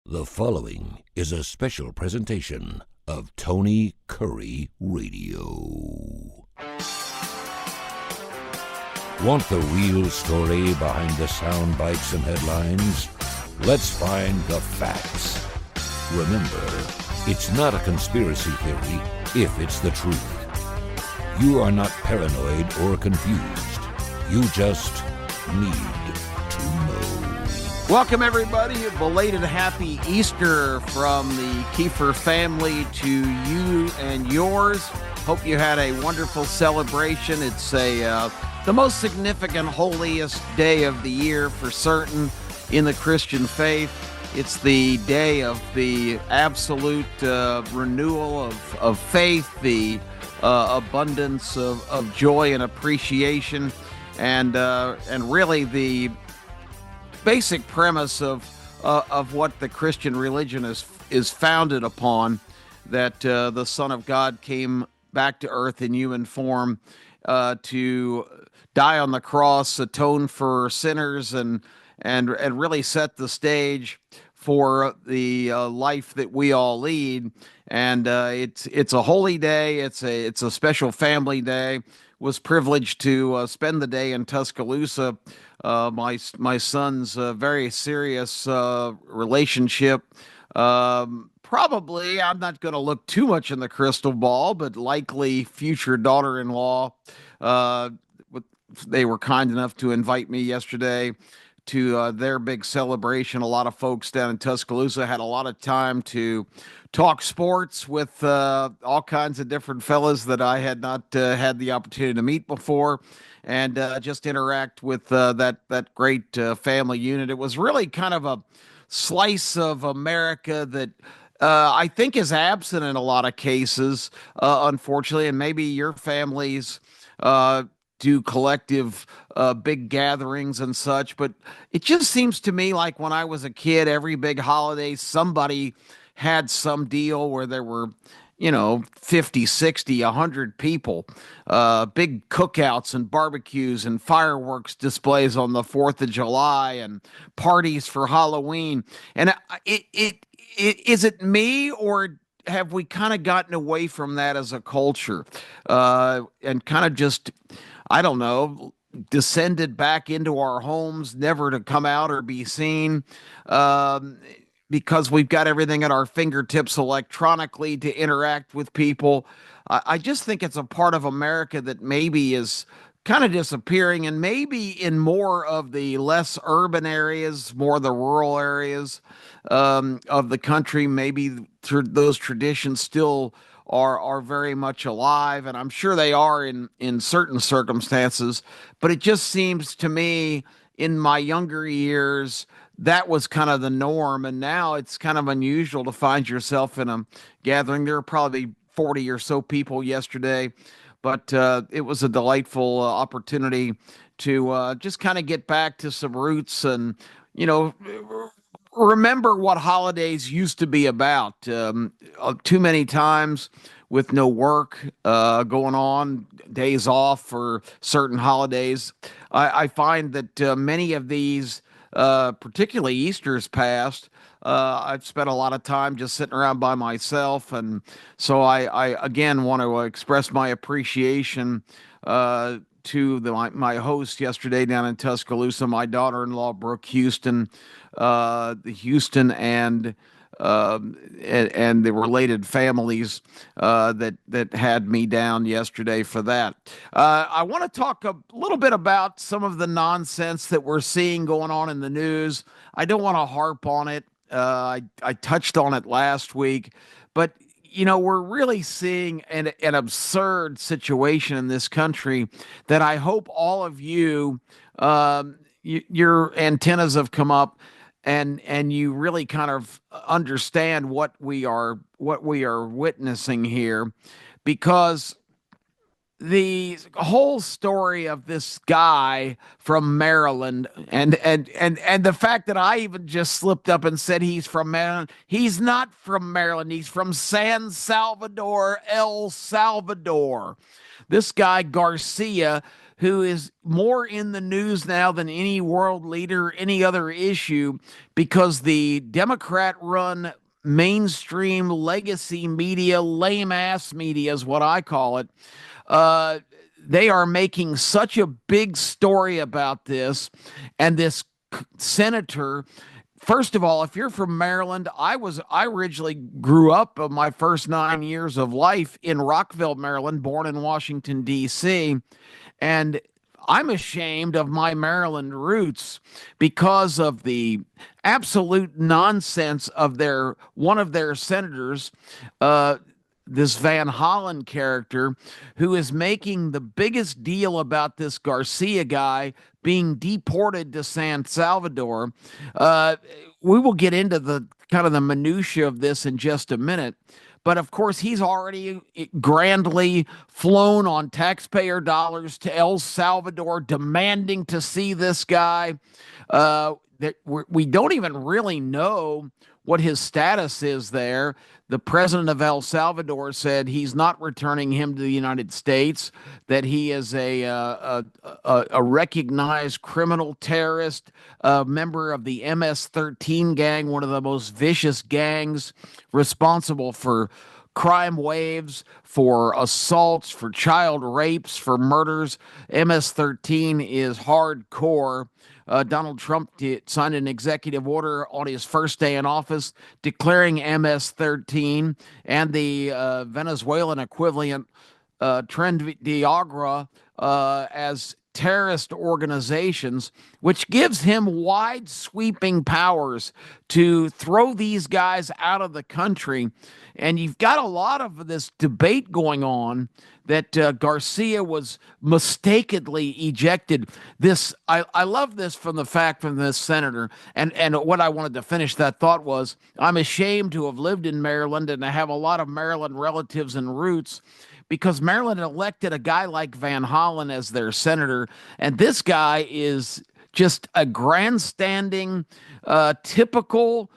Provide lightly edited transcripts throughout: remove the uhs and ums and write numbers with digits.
The following is a special presentation of Tony Kurre Radio. Want the real story behind the sound bites and headlines? Let's find the facts. Remember, it's not a conspiracy theory if it's the truth. You are not paranoid or confused. You just need to know. Welcome, everybody. A belated happy Easter from the Kiefer family to you and yours. Hope you had a wonderful celebration. It's the most significant, holiest day of the year for certain in the Christian faith. It's the day of the absolute renewal of faith, the abundance of joy and appreciation, and really the basic premise of what the Christian religion is founded upon, that the Son of God came back to earth in human form to die on the cross, atone for sinners, and really set the stage for the life that we all lead. And it's a holy day. It's a special family day. Was privileged to spend the day in Tuscaloosa. My son's very serious relationship. Probably, I'm not going to look too much in the crystal ball, but likely future daughter-in-law. They were kind enough to invite me yesterday to their big celebration. A lot of folks down in Tuscaloosa had a lot of time to talk sports with all kinds of different fellas that I had not had the opportunity to meet before, and just interact with that great family unit. It was really kind of a slice of America that I think is absent in a lot of cases, unfortunately, and maybe your families do collective big gatherings and such, but it just seems to me like when I was a kid, every big holiday, somebody had some deal where there were, 50, 60, 100 people, big cookouts and barbecues and fireworks displays on the 4th of July and parties for Halloween. And is it me, or have we kind of gotten away from that as a culture and kind of just, I don't know, descended back into our homes, never to come out or be seen, because we've got everything at our fingertips electronically to interact with people? I just think it's a part of America that maybe is kind of disappearing, and maybe in more of the less urban areas, more the rural areas of the country, maybe those traditions still are very much alive, and I'm sure they are in certain circumstances. But it just seems to me in my younger years that was kind of the norm, and now it's kind of unusual to find yourself in a gathering. There were probably 40 or so people yesterday, but it was a delightful opportunity to just kind of get back to some roots and, remember what holidays used to be about. Too many times with no work going on, days off for certain holidays, I find that many of these, particularly Easter's past, I've spent a lot of time just sitting around by myself. And so I again want to express my appreciation to my host yesterday down in Tuscaloosa, my daughter-in-law, Brooke Houston, the Houston and the related families that had me down yesterday for that. I want to talk a little bit about some of the nonsense that we're seeing going on in the news. I don't want to harp on it. I touched on it last week, but we're really seeing an absurd situation in this country that I hope all of you, your antennas have come up, and you really kind of understand what we are witnessing here, because the whole story of this guy from Maryland, and the fact that I even just slipped up and said he's from Maryland. He's not from Maryland. He's from San Salvador, El Salvador. This guy Garcia who is more in the news now than any world leader, any other issue, because the Democrat run mainstream legacy media, lame ass media is what I call it. Uh, they are making such a big story about this, and this senator. First of all, if you're from Maryland, I originally grew up my first 9 years of life in Rockville, Maryland, born in Washington D.C., and I'm ashamed of my Maryland roots because of the absolute nonsense of their one of their senators, uh, this Van Hollen character, who is making the biggest deal about this Garcia guy being deported to San Salvador. Uh, we will get into the kind of the minutia of this in just a minute. But of course, he's already grandly flown on taxpayer dollars to El Salvador, demanding to see this guy. That we don't even really know what his status is there. The president of El Salvador said he's not returning him to the United States, that he is a recognized criminal terrorist, a member of the MS-13 gang, one of the most vicious gangs responsible for crime waves, for assaults, for child rapes, for murders. MS-13 is hardcore. Donald Trump signed an executive order on his first day in office declaring MS-13 and the Venezuelan equivalent Tren de Agra as terrorist organizations, which gives him wide sweeping powers to throw these guys out of the country. And you've got a lot of this debate going on that Garcia was mistakenly ejected. I love this from this senator, and what I wanted to finish that thought was, I'm ashamed to have lived in Maryland and to have a lot of Maryland relatives and roots, because Maryland elected a guy like Van Hollen as their senator, and this guy is just a grandstanding, typical,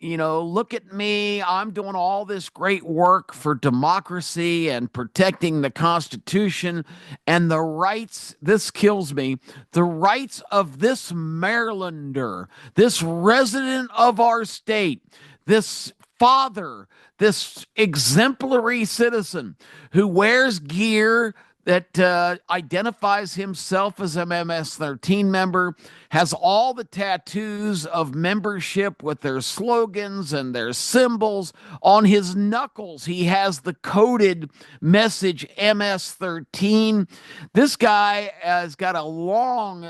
look at me. I'm doing all this great work for democracy and protecting the Constitution and the rights. This kills me. The rights of this Marylander, this resident of our state, this father, this exemplary citizen who wears gear that identifies himself as an MS-13 member, has all the tattoos of membership with their slogans and their symbols. On his knuckles, he has the coded message MS-13. This guy has got a long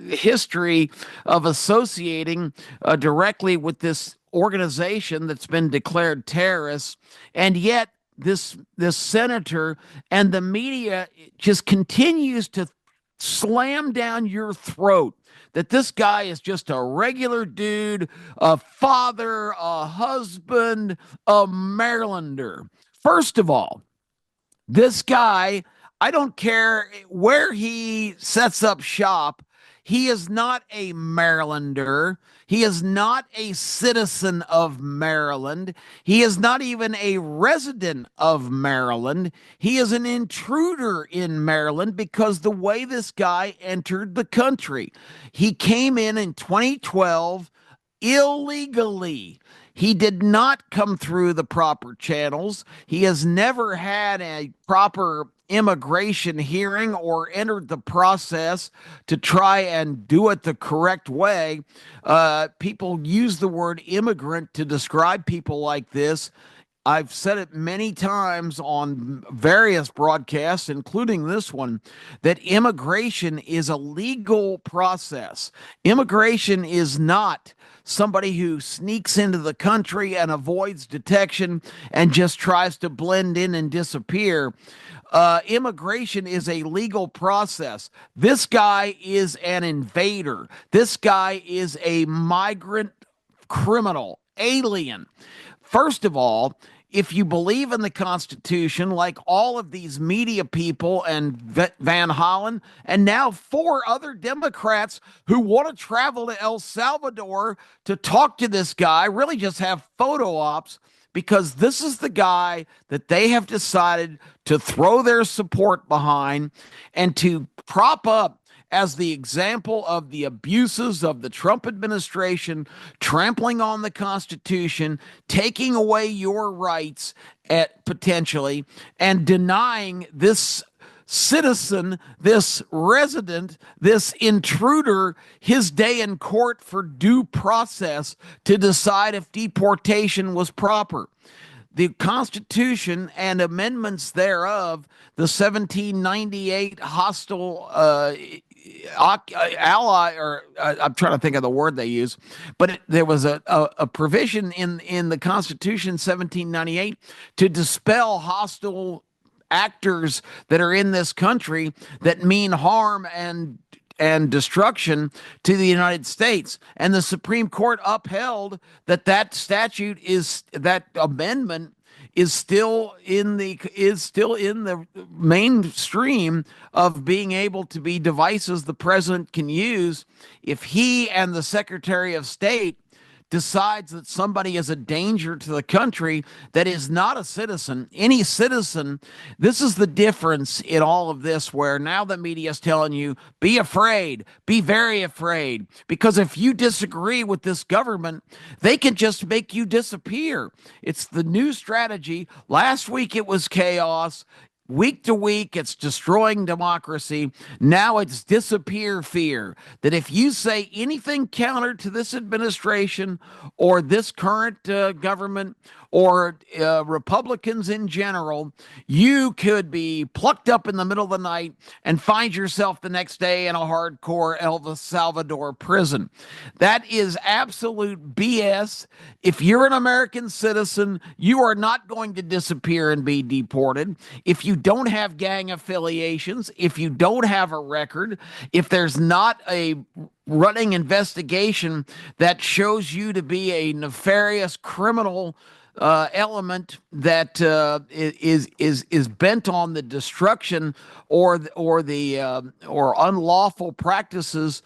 history of associating directly with this organization that's been declared terrorist, and yet this senator and the media just continues to slam down your throat that this guy is just a regular dude, a father, a husband, a Marylander. First of all, this guy, I don't care where he sets up shop, he is not a Marylander. He is not a citizen of Maryland. He is not even a resident of Maryland. He is an intruder in Maryland because the way this guy entered the country, he came in 2012 illegally. He did not come through the proper channels. He has never had a proper immigration hearing or entered the process to try and do it the correct way. People use the word immigrant to describe people like this. I've said it many times on various broadcasts, including this one, that immigration is a legal process. Immigration is not somebody who sneaks into the country and avoids detection and just tries to blend in and disappear. Immigration is a legal process. This guy is an invader. This guy is a migrant criminal, alien. First of all, if you believe in the Constitution, like all of these media people and Van Hollen, and now 4 other Democrats who want to travel to El Salvador to talk to this guy, really just have photo ops, because this is the guy that they have decided to throw their support behind and to prop up as the example of the abuses of the Trump administration, trampling on the Constitution, taking away your rights at potentially, and denying this citizen, this resident, this intruder, his day in court for due process to decide if deportation was proper. The Constitution and amendments thereof, the 1798 hostile ally, or I'm trying to think of the word they use, but there was a provision in the Constitution 1798 to dispel hostile actors that are in this country that mean harm and destruction to the United States. And the Supreme Court upheld that amendment is still in the mainstream of being able to be devices the president can use if he and the Secretary of State decides that somebody is a danger to the country that is not a citizen, any citizen. This is the difference in all of this, where now the media is telling you, be afraid, be very afraid, because if you disagree with this government, they can just make you disappear. It's the new strategy. Last week it was chaos. Week to week, it's destroying democracy. Now it's disappear fear. That if you say anything counter to this administration or this current government or Republicans in general, you could be plucked up in the middle of the night and find yourself the next day in a hardcore El Salvador prison. That is absolute BS. If you're an American citizen, you are not going to disappear and be deported. If you don't have gang affiliations, if you don't have a record, if there's not a running investigation that shows you to be a nefarious criminal element that is bent on the destruction or unlawful practices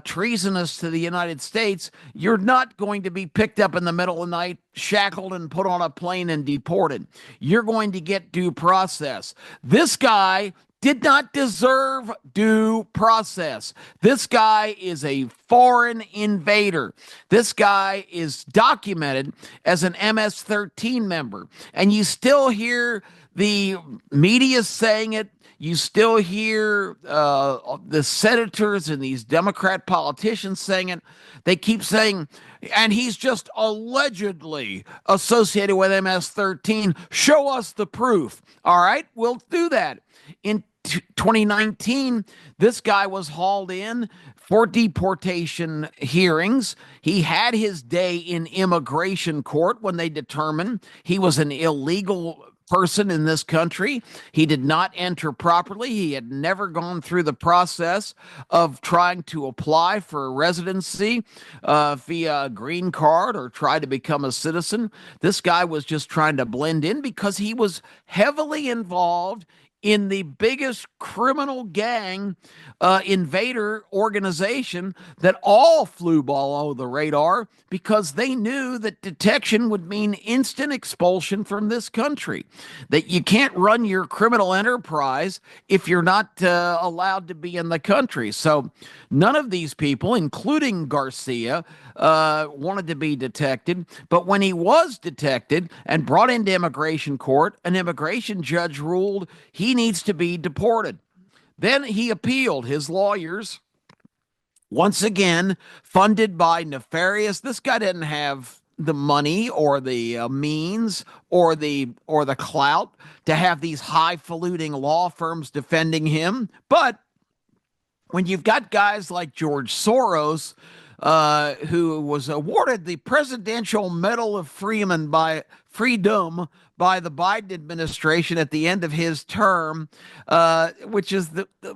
treasonous to the United States, you're not going to be picked up in the middle of the night, shackled, and put on a plane and deported. You're going to get due process. This guy did not deserve due process. This guy is a foreign invader. This guy is documented as an MS-13 member. And you still hear the media saying it. You still hear the senators and these Democrat politicians saying it. They keep saying, and he's just allegedly associated with MS-13. Show us the proof. All right, we'll do that. In 2019, this guy was hauled in for deportation hearings. He had his day in immigration court when they determined he was an illegal person in this country. He did not enter properly. He had never gone through the process of trying to apply for a residency via a green card or try to become a citizen. This guy was just trying to blend in because he was heavily involved in the biggest criminal gang invader organization that all flew below the radar because they knew that detection would mean instant expulsion from this country, that you can't run your criminal enterprise if you're not allowed to be in the country. So none of these people, including Garcia, wanted to be detected. But when he was detected and brought into immigration court, an immigration judge ruled he needs to be deported. Then he appealed. His lawyers, once again, funded by nefarious. This guy didn't have the money or the means or the clout to have these highfalutin law firms defending him. But when you've got guys like George Soros, who was awarded the Presidential Medal of Freedom by the Biden administration at the end of his term, which is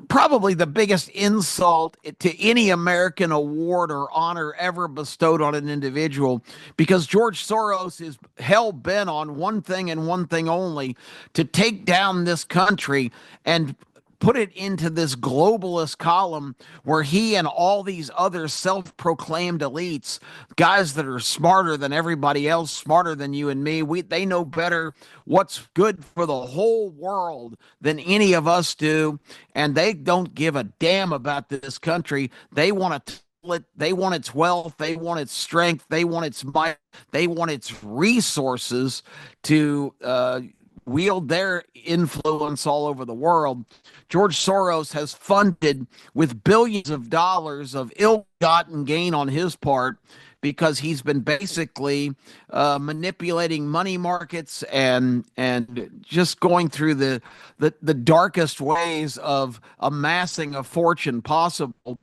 probably the biggest insult to any American award or honor ever bestowed on an individual, because George Soros is hell-bent on one thing and one thing only: to take down this country and put it into this globalist column where he and all these other self-proclaimed elites, guys that are smarter than everybody else, smarter than you and me, they know better what's good for the whole world than any of us do, and they don't give a damn about this country. They want to they want its wealth, they want its strength, they want its might, they want its resources to wield their influence all over the world. George Soros has funded with billions of dollars of ill-gotten gain on his part because he's been basically manipulating money markets and just going through the darkest ways of amassing a fortune possible,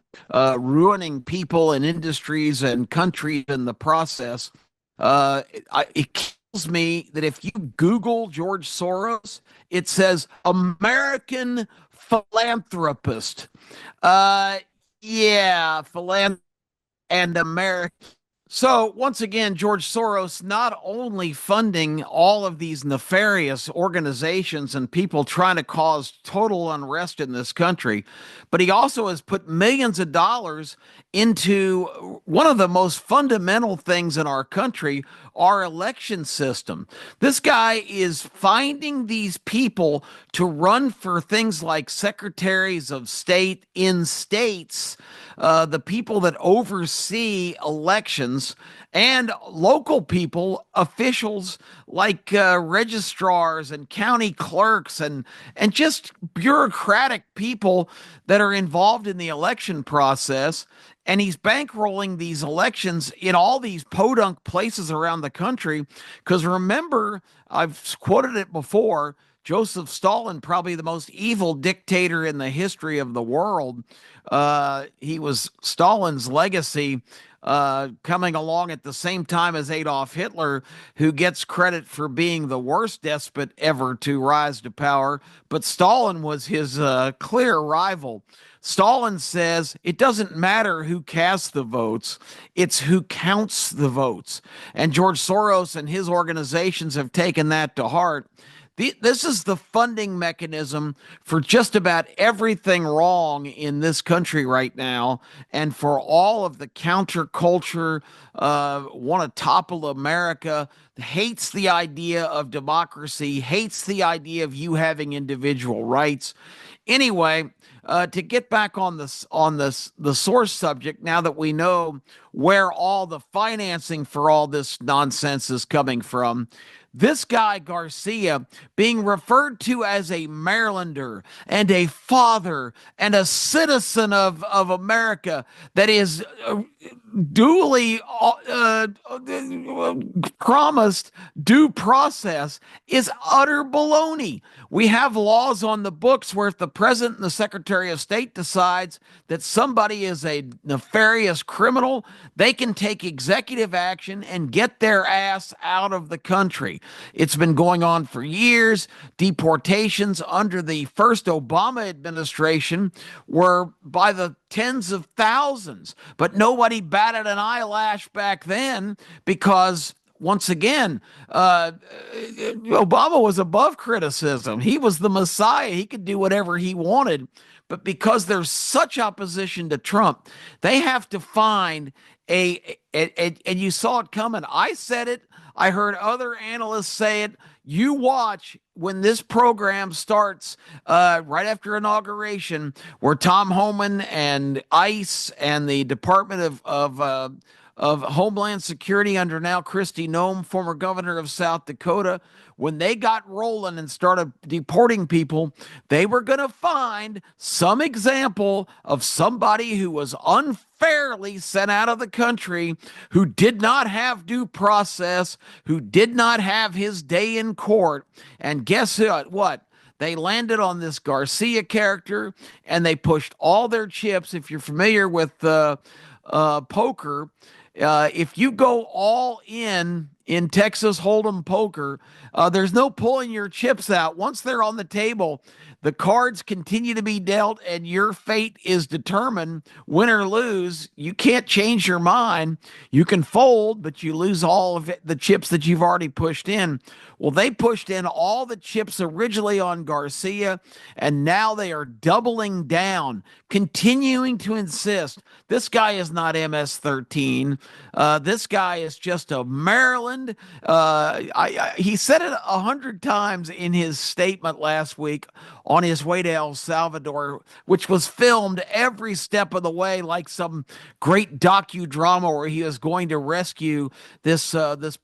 ruining people and industries and countries in the process. It kills me that if you Google George Soros, it says American philanthropist. Yeah, philanthropist and American. So, once again, George Soros not only funding all of these nefarious organizations and people trying to cause total unrest in this country, but he also has put millions of dollars into one of the most fundamental things in our country, our election system. This guy is finding these people to run for things like secretaries of state in states, the people that oversee elections, and local people, officials like registrars and county clerks and just bureaucratic people that are involved in the election process. And he's bankrolling these elections in all these podunk places around the country. Because remember, I've quoted it before, Joseph Stalin, probably the most evil dictator in the history of the world. He was Stalin's legacy coming along at the same time as Adolf Hitler, who gets credit for being the worst despot ever to rise to power. But Stalin was his clear rival. Stalin says it doesn't matter who casts the votes, it's who counts the votes. And George Soros and his organizations have taken that to heart. This is the funding mechanism for just about everything wrong in this country right now, and for all of the counterculture, want to topple America, hates the idea of democracy, hates the idea of you having individual rights. Anyway, to get back on the source subject, now that we know where all the financing for all this nonsense is coming from, this guy Garcia, being referred to as a Marylander and a father and a citizen of America that is duly promised due process, is utter baloney. We have laws on the books where if the president and the secretary of state decides that somebody is a nefarious criminal, they can take executive action and get their ass out of the country. It's been going on for years. Deportations under the first Obama administration were by the tens of thousands, but nobody batted an eyelash back then because, once again, Obama was above criticism. He was the Messiah. He could do whatever he wanted. But because there's such opposition to Trump, they have to find and you saw it coming. I said it. I heard other analysts say it. You watch when this program starts right after inauguration, where Tom Homan and ICE and the Department of Homeland Security under now Kristi Noem, former governor of South Dakota, when they got rolling and started deporting people, they were going to find some example of somebody who was unfairly sent out of the country, who did not have due process, who did not have his day in court. And guess what? They landed on this Garcia character and they pushed all their chips. If you're familiar with poker, if you go all in in Texas Hold'em poker. There's no pulling your chips out. Once they're on the table, the cards continue to be dealt, and your fate is determined. Win or lose, you can't change your mind. You can fold, but you lose all of the chips that you've already pushed in. Well, they pushed in all the chips originally on Garcia, and now they are doubling down, continuing to insist this guy is not MS-13. This guy is just a Maryland. He said it 100 times in his statement last week on his way to El Salvador, which was filmed every step of the way like some great docudrama where he was going to rescue this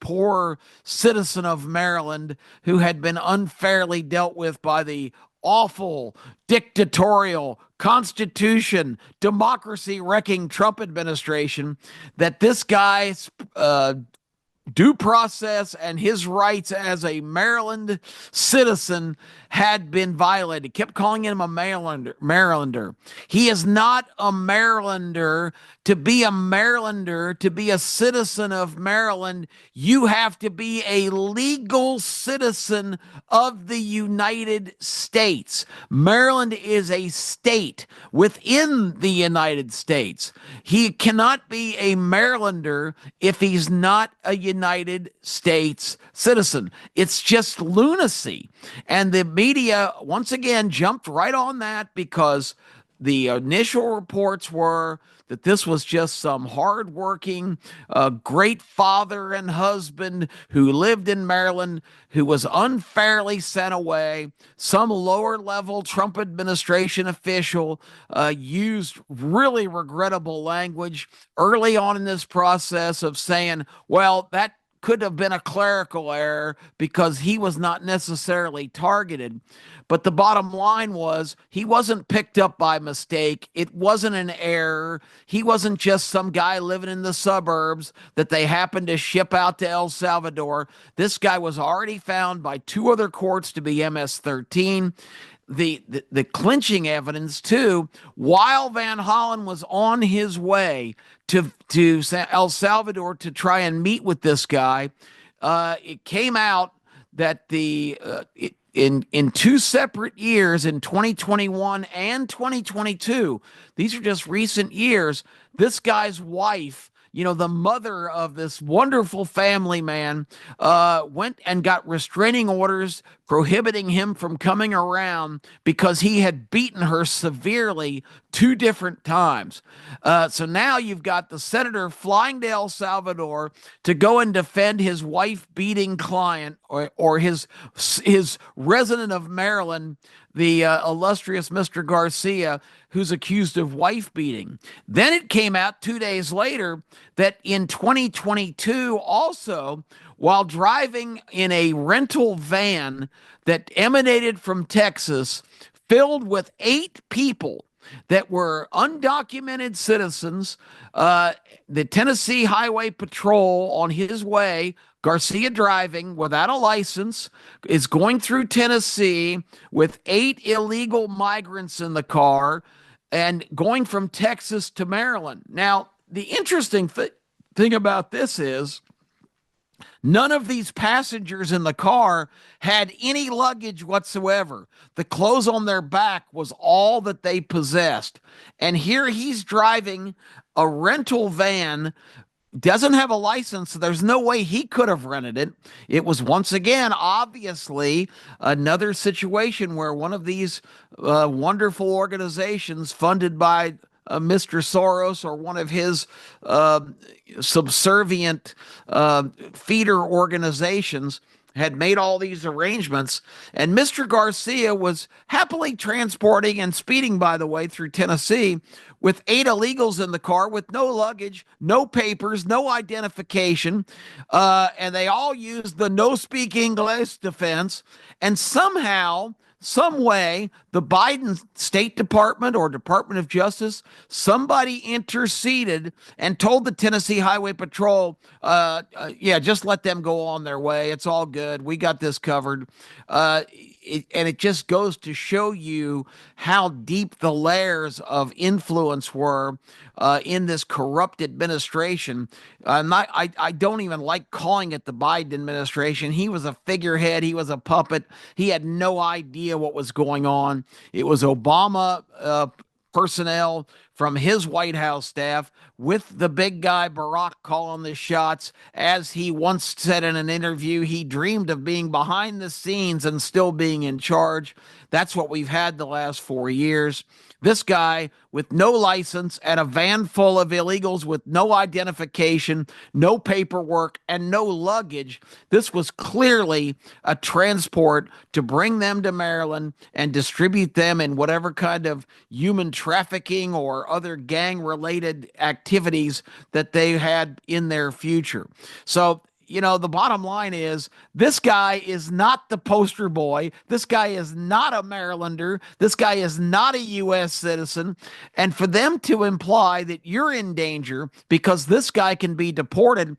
poor citizen of Maryland who had been unfairly dealt with by the awful, dictatorial, Constitution, democracy wrecking Trump administration. That this guy's due process and his rights as a Maryland citizen had been violated. Kept calling him a Marylander. He is not a Marylander. To be a Marylander, to be a citizen of Maryland, you have to be a legal citizen of the United States. Maryland is a state within the United States. He cannot be a Marylander if he's not a United States citizen. It's just lunacy. And the media, once again, jumped right on that because the initial reports were that this was just some hardworking, great father and husband who lived in Maryland, who was unfairly sent away. Some lower level Trump administration official used really regrettable language early on in this process of saying, well, that could have been a clerical error because he was not necessarily targeted. But the bottom line was he wasn't picked up by mistake. It wasn't an error. He wasn't just some guy living in the suburbs that they happened to ship out to El Salvador. This guy was already found by two other courts to be MS-13. The clinching evidence, too, while Van Hollen was on his way to El Salvador to try and meet with this guy, it came out that in two separate years, in 2021 and 2022, these are just recent years, this guy's wife, the mother of this wonderful family man, went and got restraining orders prohibiting him from coming around because he had beaten her severely two different times. So now you've got the senator flying to El Salvador to go and defend his wife-beating client or his resident of Maryland, the illustrious Mr. Garcia, who's accused of wife beating. Then it came out 2 days later that in 2022 also, while driving in a rental van that emanated from Texas, filled with 8 people that were undocumented citizens, the Tennessee Highway Patrol on his way, Garcia driving without a license, is going through Tennessee with 8 illegal migrants in the car and going from Texas to Maryland. Now, the interesting thing about this is none of these passengers in the car had any luggage whatsoever. The clothes on their back was all that they possessed. And here he's driving a rental van, doesn't have a license, so there's no way he could have rented it. It was once again, obviously, another situation where one of these wonderful organizations funded by Mr. Soros or one of his subservient feeder organizations had made all these arrangements. And Mr. Garcia was happily transporting and speeding, by the way, through Tennessee with 8 illegals in the car with no luggage, no papers, no identification. And they all used the no speak English defense. And somehow some way, the Biden State Department or Department of Justice, somebody interceded and told the Tennessee Highway Patrol, yeah, just let them go on their way. It's all good. We got this covered. And it just goes to show you how deep the layers of influence were in this corrupt administration. I don't even like calling it the Biden administration. He was a figurehead. He was a puppet. He had no idea what was going on. It was Obama personnel from his White House staff with the big guy Barack calling the shots. As he once said in an interview, he dreamed of being behind the scenes and still being in charge. That's what we've had the last 4 years. This guy with no license and a van full of illegals with no identification, no paperwork, and no luggage. This was clearly a transport to bring them to Maryland and distribute them in whatever kind of human trafficking or other gang related activities that they had in their future. So, the bottom line is this guy is not the poster boy. This guy is not a Marylander. This guy is not a U.S. citizen. And for them to imply that you're in danger because this guy can be deported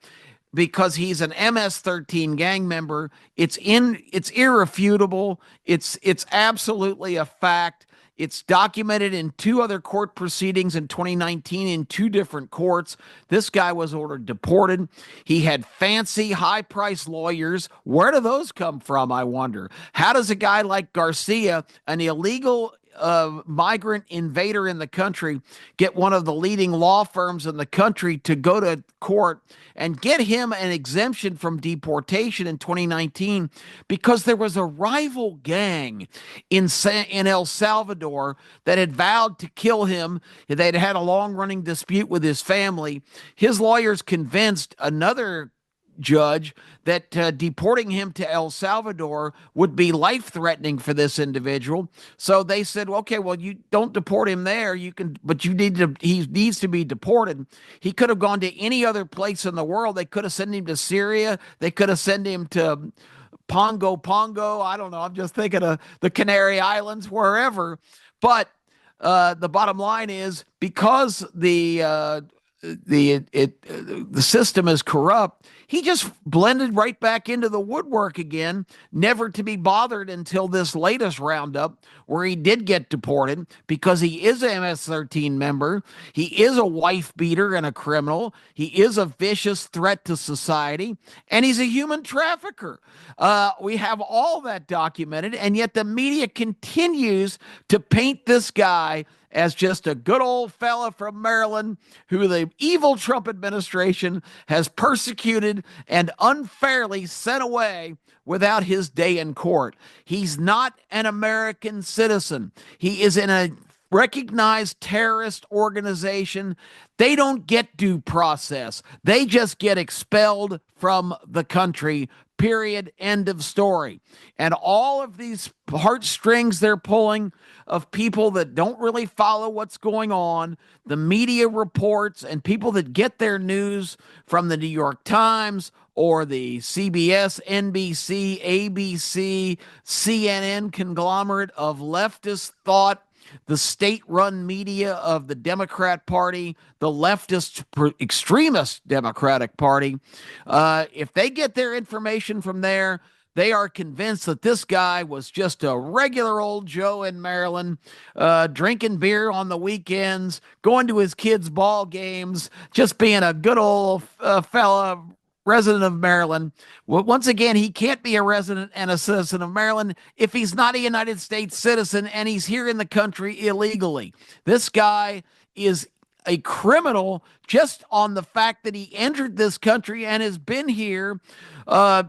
because he's an MS-13 gang member, it's irrefutable. It's absolutely a fact. It's documented in 2 other court proceedings in 2019 in 2 different courts. This guy was ordered deported. He had fancy, high-priced lawyers. Where do those come from, I wonder? How does a guy like Garcia, an illegal migrant invader in the country, get one of the leading law firms in the country to go to court and get him an exemption from deportation in 2019 because there was a rival gang in El Salvador that had vowed to kill him. They'd had a long-running dispute with his family. His lawyers convinced another judge that deporting him to El Salvador would be life-threatening for this individual. So they said, okay, well, you don't deport him there. But he needs to be deported. He could have gone to any other place in the world. They could have sent him to Syria. They could have sent him to Pongo. I don't know. I'm just thinking of the Canary Islands, wherever. But the bottom line is because the system is corrupt, he just blended right back into the woodwork again, never to be bothered until this latest roundup where he did get deported because he is an MS-13 member. He is a wife beater and a criminal. He is a vicious threat to society, and he's a human trafficker. We have all that documented, and yet the media continues to paint this guy as just a good old fella from Maryland who the evil Trump administration has persecuted and unfairly sent away without his day in court. He's not an American citizen. He is in a recognized terrorist organization. They don't get due process. They just get expelled from the country. Period. End of story. And all of these heartstrings they're pulling of people that don't really follow what's going on, the media reports, and people that get their news from the New York Times or the CBS, NBC, ABC, CNN conglomerate of leftist thought, the state-run media of the Democrat Party, the leftist extremist Democratic Party, if they get their information from there, they are convinced that this guy was just a regular old Joe in Maryland, drinking beer on the weekends, going to his kids' ball games, just being a good old fella, resident of Maryland. Well, once again, he can't be a resident and a citizen of Maryland if he's not a United States citizen and he's here in the country illegally. This guy is a criminal just on the fact that he entered this country and has been here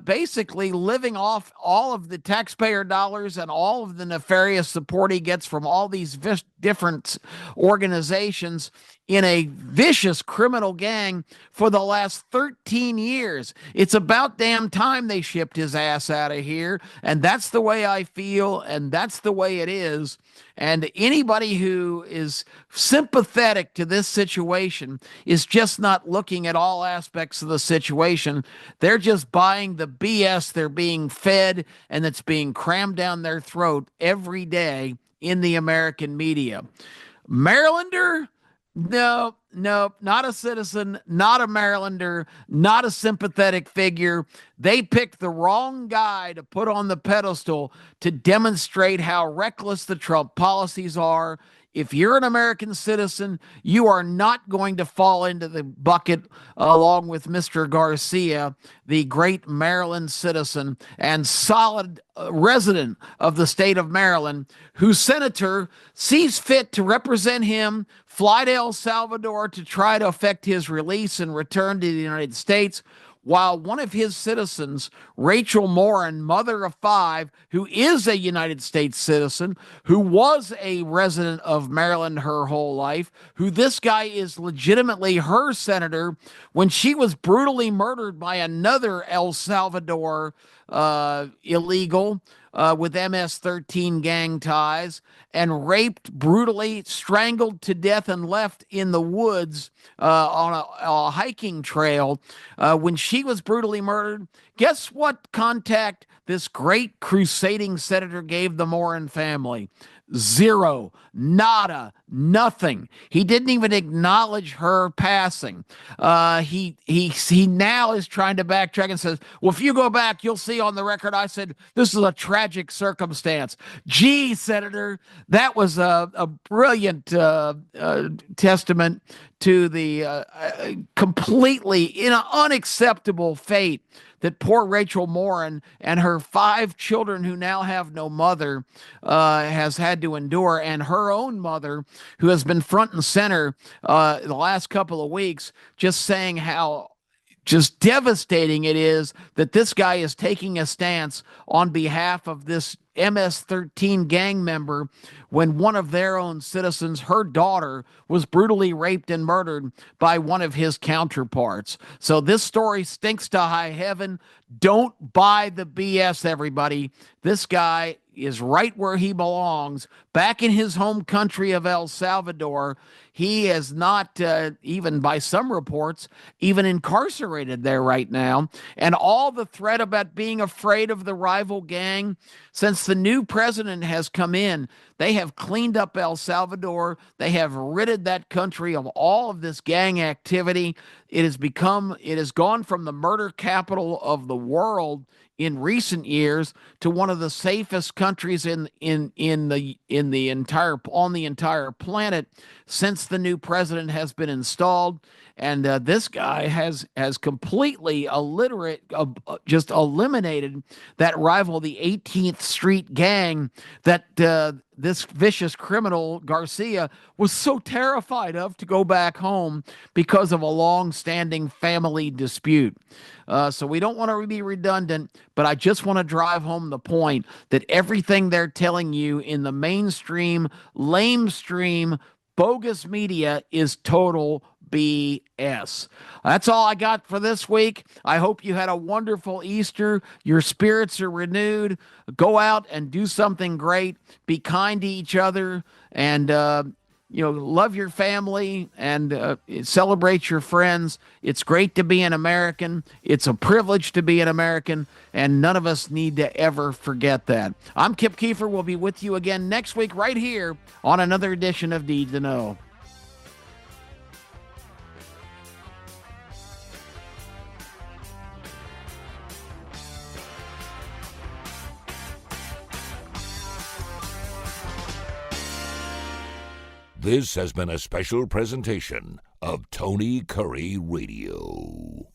basically living off all of the taxpayer dollars and all of the nefarious support he gets from all these different organizations in a vicious criminal gang for the last 13 years. It's about damn time they shipped his ass out of here. And that's the way I feel, and that's the way it is. And anybody who is sympathetic to this situation is just not looking at all aspects of the situation. They're just buying the BS they're being fed, and that's being crammed down their throat every day in the American media. Marylander? No, no, not a citizen, not a Marylander, not a sympathetic figure. They picked the wrong guy to put on the pedestal to demonstrate how reckless the Trump policies are. If you're an American citizen, you are not going to fall into the bucket along with Mr. Garcia, the great Maryland citizen and solid resident of the state of Maryland, whose senator sees fit to represent him, fly to El Salvador to try to effect his release and return to the United States, while one of his citizens, Rachel Morin, mother of 5, who is a United States citizen, who was a resident of Maryland her whole life, who this guy is legitimately her senator, when she was brutally murdered by another El Salvador illegal with MS-13 gang ties, and raped, brutally strangled to death, and left in the woods on a hiking trail. When she was brutally murdered, guess what contact this great crusading senator gave the Morin family? Zero, nada, nothing. He didn't even acknowledge her passing. He now is trying to backtrack and says, well, if you go back, you'll see on the record I said this is a tragic circumstance. Gee, Senator, that was a brilliant testament to the completely unacceptable fate that poor Rachel Morin and her 5 children, who now have no mother, has had to endure, and her own mother, who has been front and center the last couple of weeks, just saying how just devastating it is that this guy is taking a stance on behalf of this MS-13 gang member when one of their own citizens, her daughter, was brutally raped and murdered by one of his counterparts. So this story stinks to high heaven. Don't buy the BS, everybody. This guy is right where he belongs, back in his home country of El Salvador. He is not, even by some reports, even incarcerated there right now. And all the threat about being afraid of the rival gang, since the new president has come in, they have cleaned up El Salvador. They have ridded that country of all of this gang activity. It has gone from the murder capital of the world in recent years to one of the safest countries on the entire planet since the new president has been installed. And this guy has completely just eliminated that rival, the 18th Street gang, that this vicious criminal Garcia was so terrified of to go back home because of a long-standing family dispute. So we don't want to be redundant, but I just want to drive home the point that everything they're telling you in the mainstream, lamestream, bogus media is total BS. That's all I got for this week. I hope you had a wonderful Easter. Your spirits are renewed. Go out and do something great. Be kind to each other, and love your family, and celebrate your friends. It's great to be an American. It's a privilege to be an American, and none of us need to ever forget that. I'm Kip Kiefer. We'll be with you again next week right here on another edition of Need to Know. This has been a special presentation of Tony Curry Radio.